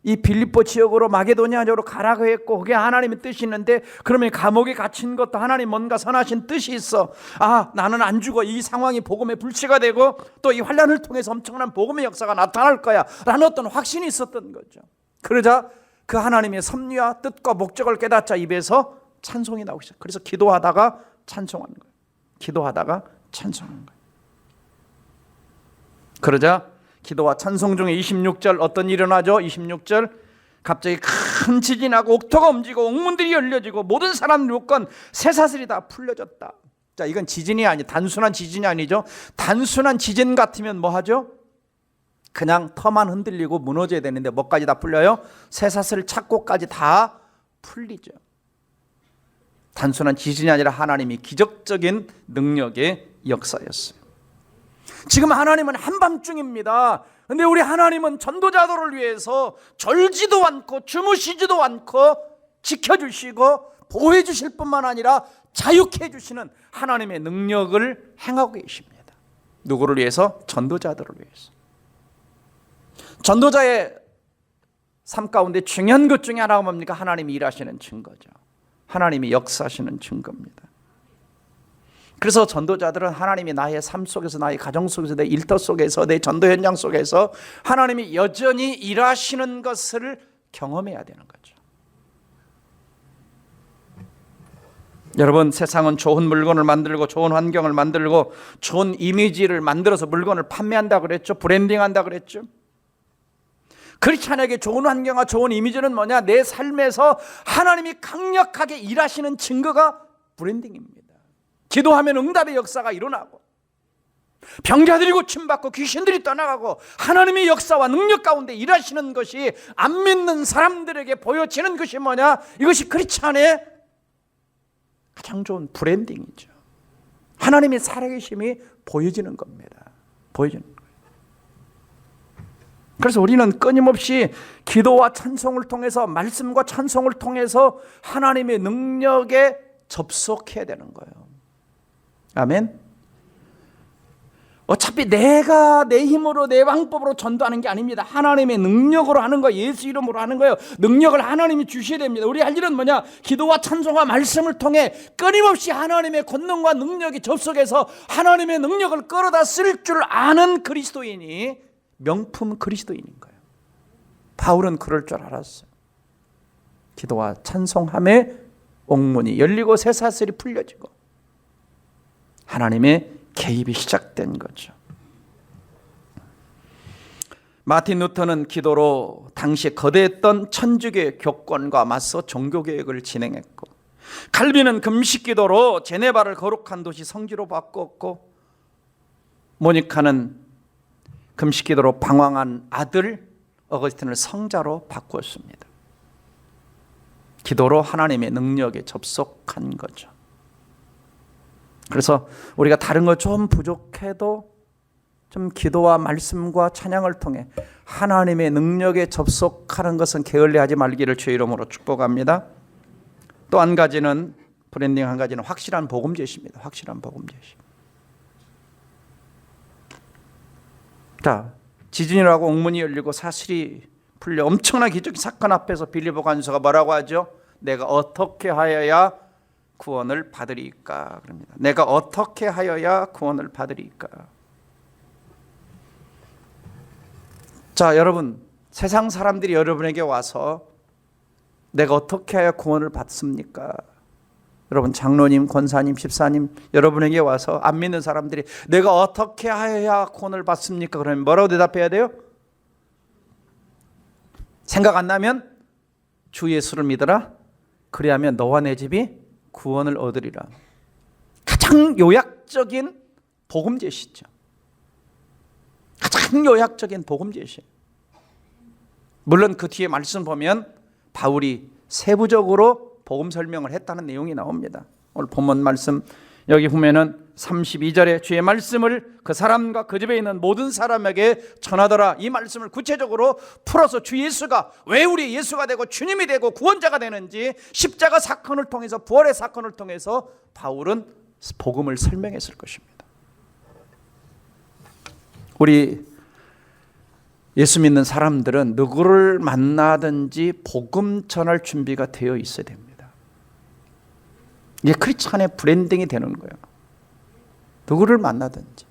이 빌립보 지역으로 마게도니아 지역으로 가라고 했고, 그게 하나님의 뜻이 있는데, 그러면 감옥에 갇힌 것도 하나님 뭔가 선하신 뜻이 있어. 나는 안 죽어. 이 상황이 복음의 불씨가 되고 또 이 환난을 통해서 엄청난 복음의 역사가 나타날 거야 라는 어떤 확신이 있었던 거죠. 그러자 그 하나님의 섭리와 뜻과 목적을 깨닫자 입에서 찬송이 나오기 시작. 그래서 기도하다가 찬송하는 거예요. 기도하다가 찬송하는 거예요. 그러자 기도와 찬송 중에 26절 어떤 일이 일어나죠? 26절 갑자기 큰 지진이 나고 옥토가 움직이고 옥문들이 열려지고 모든 사람 요건 쇠사슬이 다 풀려졌다. 자, 이건 지진이 단순한 지진이 아니죠. 단순한 지진 같으면 뭐 하죠? 그냥 터만 흔들리고 무너져야 되는데 뭐까지 다 풀려요? 쇠사슬 착고까지 다 풀리죠. 단순한 지진이 아니라 하나님이 기적적인 능력의 역사였어요. 지금 하나님은 한밤중입니다. 근데 우리 하나님은 전도자들을 위해서 졸지도 않고 주무시지도 않고 지켜주시고 보호해 주실 뿐만 아니라 자유케 해주시는 하나님의 능력을 행하고 계십니다. 누구를 위해서? 전도자들을 위해서. 전도자의 삶 가운데 중요한 것 중에 하나가 뭡니까? 하나님이 일하시는 증거죠. 하나님이 역사하시는 증거입니다. 그래서 전도자들은 하나님이 나의 삶 속에서, 나의 가정 속에서, 내 일터 속에서, 내 전도 현장 속에서 하나님이 여전히 일하시는 것을 경험해야 되는 거죠. 여러분, 세상은 좋은 물건을 만들고 좋은 환경을 만들고 좋은 이미지를 만들어서 물건을 판매한다고 그랬죠. 브랜딩한다고 그랬죠. 크리스찬에게 좋은 환경과 좋은 이미지는 뭐냐? 내 삶에서 하나님이 강력하게 일하시는 증거가 브랜딩입니다. 기도하면 응답의 역사가 일어나고 병자들이 고침받고 귀신들이 떠나가고 하나님의 역사와 능력 가운데 일하시는 것이 안 믿는 사람들에게 보여지는 것이 뭐냐? 이것이 크리스찬의 가장 좋은 브랜딩이죠. 하나님의 살아계심이 보여지는 겁니다. 보여지는 거예요. 그래서 우리는 끊임없이 기도와 찬송을 통해서, 말씀과 찬송을 통해서 하나님의 능력에 접속해야 되는 거예요. 아멘. 어차피 내가 내 힘으로 내 방법으로 전도하는 게 아닙니다. 하나님의 능력으로 하는 거예요. 예수 이름으로 하는 거예요. 능력을 하나님이 주셔야 됩니다. 우리 할 일은 뭐냐? 기도와 찬송과 말씀을 통해 끊임없이 하나님의 권능과 능력이 접속해서 하나님의 능력을 끌어다 쓸 줄 아는 그리스도인이 명품 그리스도인인 거예요. 바울은 그럴 줄 알았어요. 기도와 찬송함에 옥문이 열리고 쇠사슬이 풀려지고 하나님의 개입이 시작된 거죠. 마틴 루터는 기도로 당시 거대했던 천주교의 교권과 맞서 종교개혁을 진행했고, 칼빈은 금식기도로 제네바를 거룩한 도시 성지로 바꿨고, 모니카는 금식기도로 방황한 아들 어거스틴을 성자로 바꾸었습니다. 기도로 하나님의 능력에 접속한 거죠. 그래서 우리가 다른 거 좀 부족해도 좀 기도와 말씀과 찬양을 통해 하나님의 능력에 접속하는 것은 게을리하지 말기를 주의 이름으로 축복합니다. 또 한 가지는, 브랜딩 한 가지는 확실한 복음 제시입니다. 확실한 복음 제시. 자, 지진이라고 옥문이 열리고 사슬이 풀려 엄청난 기적의 사건 앞에서 빌립보 간수가 뭐라고 하죠? 내가 어떻게 하여야 구원을 받으리까? 그럽니다. 내가 어떻게 하여야 구원을 받으리까? 자, 여러분, 세상 사람들이 여러분에게 와서 내가 어떻게 해야 구원을 받습니까? 여러분, 장로님, 권사님, 집사님, 여러분에게 와서 안 믿는 사람들이 내가 어떻게 해야 구원을 받습니까? 그러면 뭐라고 대답해야 돼요? 생각 안 나면 주 예수를 믿어라. 그리하면 너와 내 집이 구원을 얻으리라. 가장 요약적인 복음 제시죠. 가장 요약적인 복음 제시. 물론 그 뒤에 말씀 보면 바울이 세부적으로 복음 설명을 했다는 내용이 나옵니다. 오늘 본문 말씀 여기 보면은 32절에 주의 말씀을 그 사람과 그 집에 있는 모든 사람에게 전하더라. 이 말씀을 구체적으로 풀어서 주 예수가 왜 우리 예수가 되고 주님이 되고 구원자가 되는지 십자가 사건을 통해서 부활의 사건을 통해서 바울은 복음을 설명했을 것입니다. 우리 예수 믿는 사람들은 누구를 만나든지 복음 전할 준비가 되어 있어야 됩니다. 이게 크리스찬의 브랜딩이 되는 거예요. 누구를 만나든지.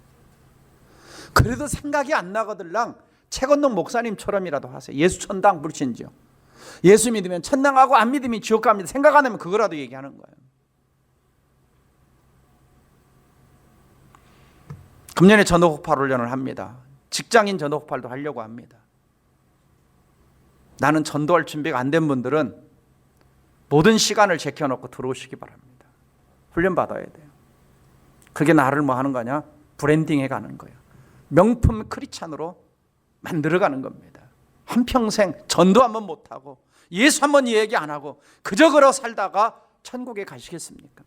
그래도 생각이 안 나거들랑 최건동 목사님처럼이라도 하세요. 예수 천당 불신지요. 예수 믿으면 천당 가고 안 믿으면 지옥 갑니다. 생각 안 하면 그거라도 얘기하는 거예요. 금년에 전도폭발 훈련을 합니다. 직장인 전도폭발도 하려고 합니다. 나는 전도할 준비가 안 된 분들은 모든 시간을 제껴놓고 들어오시기 바랍니다. 훈련 받아야 돼요. 그게 나를 뭐 하는 거냐? 브랜딩해 가는 거예요. 명품 크리스찬으로 만들어가는 겁니다. 한평생 전도 한번 못하고 예수 한번 얘기 안 하고 그저 그러 살다가 천국에 가시겠습니까?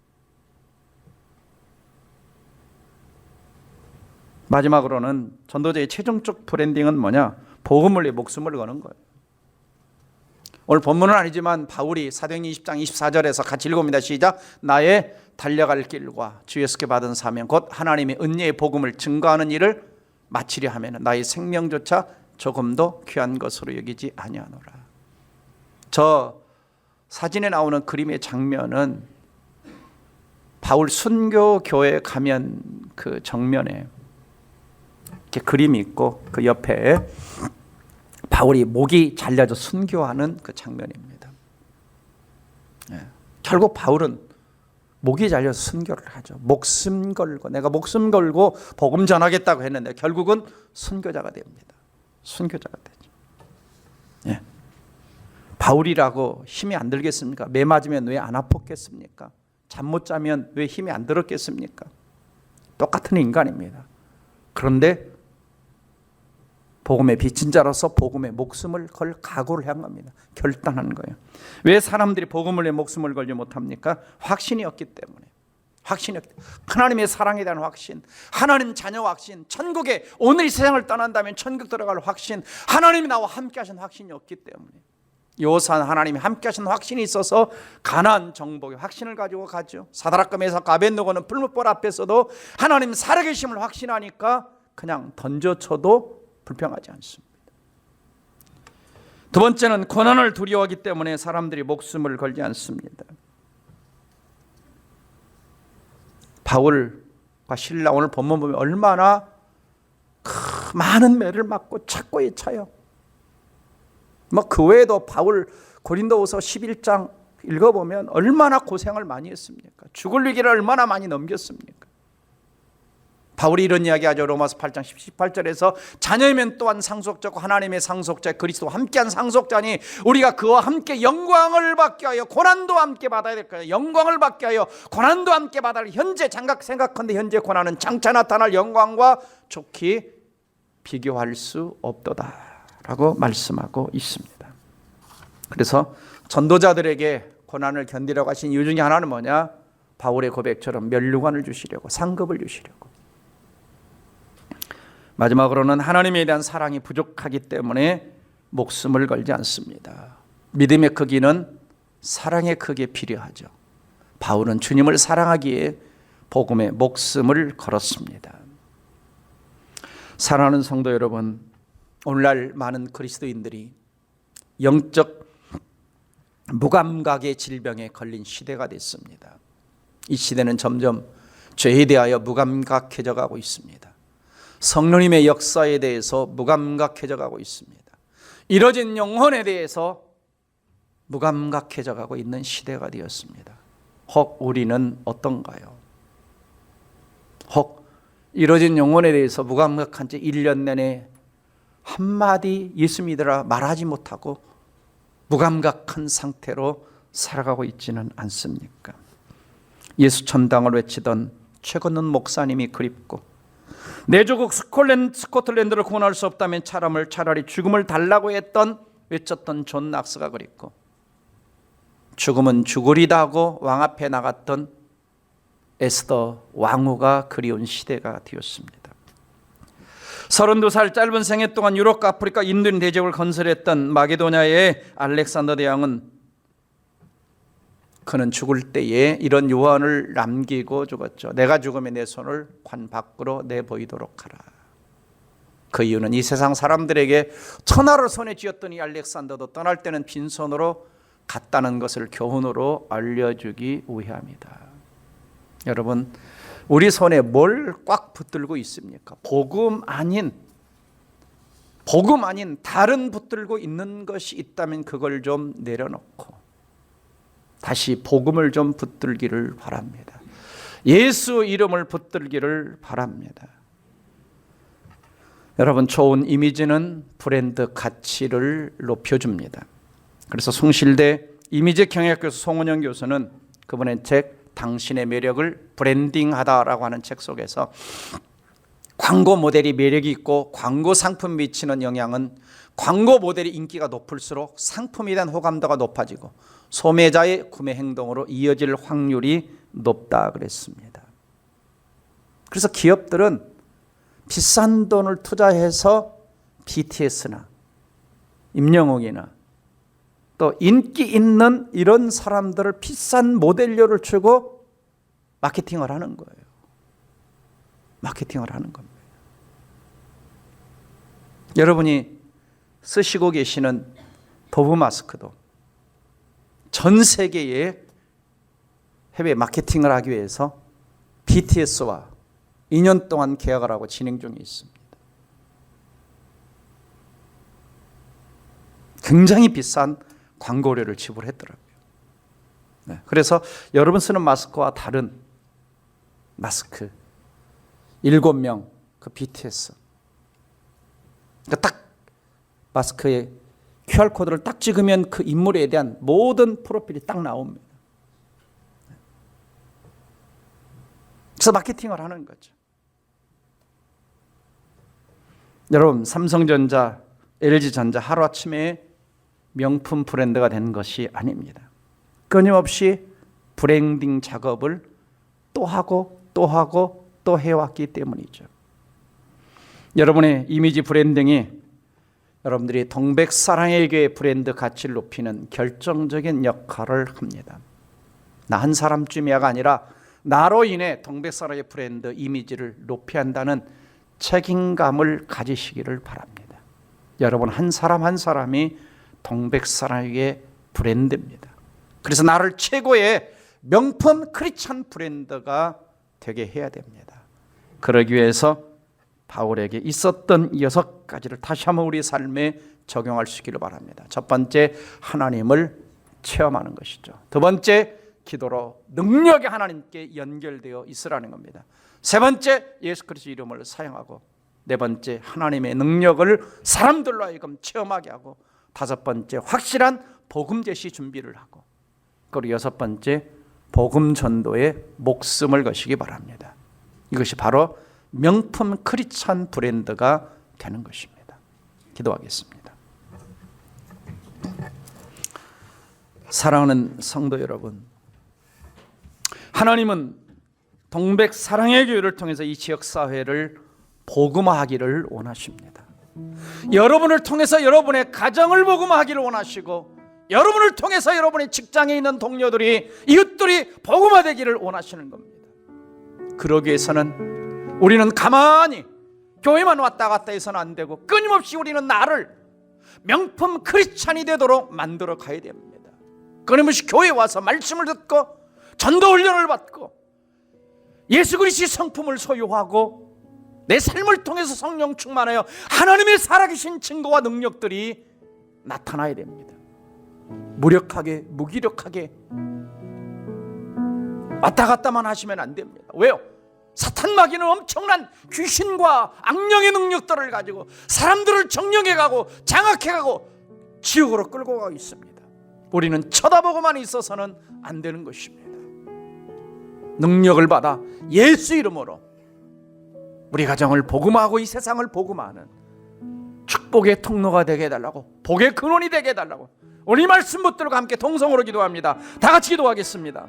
마지막으로는 전도자의 최종적 브랜딩은 뭐냐? 복음을 위해 목숨을 거는 거예요. 오늘 본문은 아니지만 바울이 사도행전 20장 24절에서 같이 읽어봅니다. 시작. 나의 달려갈 길과 주 예수께 받은 사명 곧 하나님의 은혜의 복음을 증거하는 일을 마치려 하면 나의 생명조차 조금도 귀한 것으로 여기지 아니하노라. 저 사진에 나오는 그림의 장면은 바울 순교 교회에 가면 그 정면에 이렇게 그림이 있고 그 옆에 바울이 목이 잘려져 순교하는 그 장면입니다. 결국 바울은 목이 잘려서 순교를 하죠. 목숨 걸고 내가 목숨 걸고 복음 전하겠다고 했는데 결국은 순교자가 됩니다. 순교자가 되죠. 바울이라고 힘이 안 들겠습니까? 매 맞으면 왜 안 아팠겠습니까? 잠 못 자면 왜 힘이 안 들었겠습니까? 똑같은 인간입니다. 그런데 복음의 빚진 자로서 복음의 목숨을 걸 각오를 한 겁니다. 결단한 거예요. 왜 사람들이 복음을 위해 목숨을 걸지 못합니까? 확신이 없기 때문에. 확신이 없기 때문에. 하나님의 사랑에 대한 확신, 하나님 자녀 확신, 천국에 오늘 이 세상을 떠난다면 천국 들어갈 확신, 하나님이 나와 함께 하신 확신이 없기 때문에. 요산 하나님이 함께 하신 확신이 있어서 가나안 정복의 확신을 가지고 가죠. 사드락과 메삭 아벳느고는 불못벌 앞에서도 하나님 살아계심을 확신하니까 그냥 던져쳐도 불평하지 않습니다. 두 번째는 고난을 두려워하기 때문에 사람들이 목숨을 걸지 않습니다. 바울과 실라 오늘 본문 보면 얼마나 많은 매를 맞고 착고에 차요. 그 외에도 바울 고린도후서 11장 읽어보면 얼마나 고생을 많이 했습니까? 죽을 위기를 얼마나 많이 넘겼습니까? 바울이 이런 이야기하죠. 로마서 8장 18절에서 자녀이면 또한 상속자고 하나님의 상속자 그리스도와 함께한 상속자니 우리가 그와 함께 영광을 받게 하여 고난도 함께 받아야 될 거예요. 영광을 받게 하여 고난도 함께 받아야 할 현재 장각 생각한데 현재 고난은 장차 나타날 영광과 좋게 비교할 수 없도다라고 말씀하고 있습니다. 그래서 전도자들에게 고난을 견디라고 하신 이유 중에 하나는 뭐냐? 바울의 고백처럼 면류관을 주시려고 상급을 주시려고. 마지막으로는 하나님에 대한 사랑이 부족하기 때문에 목숨을 걸지 않습니다. 믿음의 크기는 사랑의 크기에 필요하죠. 바울은 주님을 사랑하기에 복음에 목숨을 걸었습니다. 사랑하는 성도 여러분, 오늘날 많은 그리스도인들이 영적 무감각의 질병에 걸린 시대가 됐습니다. 이 시대는 점점 죄에 대하여 무감각해져 가고 있습니다. 성령님의 역사에 대해서 무감각해져 가고 있습니다. 이뤄진 영혼에 대해서 무감각해져 가고 있는 시대가 되었습니다. 혹 우리는 어떤가요? 혹 이뤄진 영혼에 대해서 무감각한 채 1년 내내 한마디 예수 믿으라 말하지 못하고 무감각한 상태로 살아가고 있지는 않습니까? 예수 천당을 외치던 최건는 목사님이 그립고, 내 조국 스코틀랜드를 구원할 수 없다면 차라리 죽음을 달라고 외쳤던 존 낙스가 그립고, 죽음은 죽으리다 하고 왕 앞에 나갔던 에스더 왕후가 그리운 시대가 되었습니다. 32살 짧은 생애 동안 유럽과 아프리카 인도인 대적을 건설했던 마게도냐의 알렉산더 대왕은 그는 죽을 때에 이런 유언을 남기고 죽었죠. 내가 죽으면 내 손을 관 밖으로 내보이도록 하라. 그 이유는 이 세상 사람들에게 천하를 손에 쥐었던 이 알렉산더도 떠날 때는 빈손으로 갔다는 것을 교훈으로 알려주기 위함이다. 여러분, 우리 손에 뭘 꽉 붙들고 있습니까? 복음 아닌 다른 붙들고 있는 것이 있다면 그걸 좀 내려놓고 다시 복음을 좀 붙들기를 바랍니다. 예수 이름을 붙들기를 바랍니다. 여러분, 좋은 이미지는 브랜드 가치를 높여줍니다. 그래서 숭실대 이미지 경영학교에서 송은영 교수는 그분의 책 당신의 매력을 브랜딩하다라고 하는 책 속에서 광고 모델이 매력이 있고 광고 상품이 미치는 영향은 광고 모델이 인기가 높을수록 상품에 대한 호감도가 높아지고 소매자의 구매 행동으로 이어질 확률이 높다 그랬습니다. 그래서 기업들은 비싼 돈을 투자해서 BTS나 임영웅이나 또 인기 있는 이런 사람들을 비싼 모델료를 주고 마케팅을 하는 거예요. 마케팅을 하는 겁니다. 여러분이 쓰시고 계시는 도브 마스크도 전 세계에 해외 마케팅을 하기 위해서 BTS와 2년 동안 계약을 하고 진행 중에 있습니다. 굉장히 비싼 광고료를 지불했더라고요. 네, 그래서 여러분 쓰는 마스크와 다른 마스크 7명 그 BTS 그러니까 딱 마스크에 QR코드를 딱 찍으면 그 인물에 대한 모든 프로필이 딱 나옵니다. 그래서 마케팅을 하는 거죠. 여러분, 삼성전자, LG전자 하루아침에 명품 브랜드가 된 것이 아닙니다. 끊임없이 브랜딩 작업을 또 하고 또 하고 또 해왔기 때문이죠. 여러분의 이미지 브랜딩이 여러분들이 동백사랑의 교회 브랜드 가치를 높이는 결정적인 역할을 합니다. 나 한 사람쯤이야가 아니라 나로 인해 동백사랑의 브랜드 이미지를 높여야 한다는 책임감을 가지시기를 바랍니다. 여러분 한 사람 한 사람이 동백사랑의 브랜드입니다. 그래서 나를 최고의 명품 크리스찬 브랜드가 되게 해야 됩니다. 그러기 위해서 바울에게 있었던 6가지를 다시 한번 우리 삶에 적용할 수 있기를 바랍니다. 첫 번째, 하나님을 체험하는 것이죠. 두 번째, 기도로 능력이 하나님께 연결되어 있으라는 겁니다. 세 번째, 예수 그리스도 이름을 사용하고, 네 번째, 하나님의 능력을 사람들로 하여금 체험하게 하고, 다섯 번째, 확실한 복음 제시 준비를 하고, 그리고 여섯 번째, 복음 전도에 목숨을 거시기 바랍니다. 이것이 바로 명품 크리스찬 브랜드가 되는 것입니다. 기도하겠습니다. 사랑하는 성도 여러분, 하나님은 동백사랑의 교회를 통해서 이 지역사회를 복음화하기를 원하십니다. 여러분을 통해서 여러분의 가정을 복음화하기를 원하시고, 여러분을 통해서 여러분의 직장에 있는 동료들이, 이웃들이 복음화되기를 원하시는 겁니다. 그러기 위해서는 우리는 가만히 교회만 왔다 갔다 해서는 안 되고, 끊임없이 우리는 나를 명품 크리스찬이 되도록 만들어 가야 됩니다. 끊임없이 교회에 와서 말씀을 듣고 전도 훈련을 받고 예수 그리스도의 성품을 소유하고 내 삶을 통해서 성령 충만하여 하나님의 살아계신 증거와 능력들이 나타나야 됩니다. 무력하게, 무기력하게 왔다 갔다만 하시면 안 됩니다. 왜요? 사탄 마귀는 엄청난 귀신과 악령의 능력들을 가지고 사람들을 정령해 가고 장악해 가고 지옥으로 끌고 가고 있습니다. 우리는 쳐다보고만 있어서는 안 되는 것입니다. 능력을 받아 예수 이름으로 우리 가정을 복음화하고 이 세상을 복음화하는 축복의 통로가 되게 해달라고, 복의 근원이 되게 해달라고 오늘 이 말씀 붙들고 함께 동성으로 기도합니다. 다 같이 기도하겠습니다.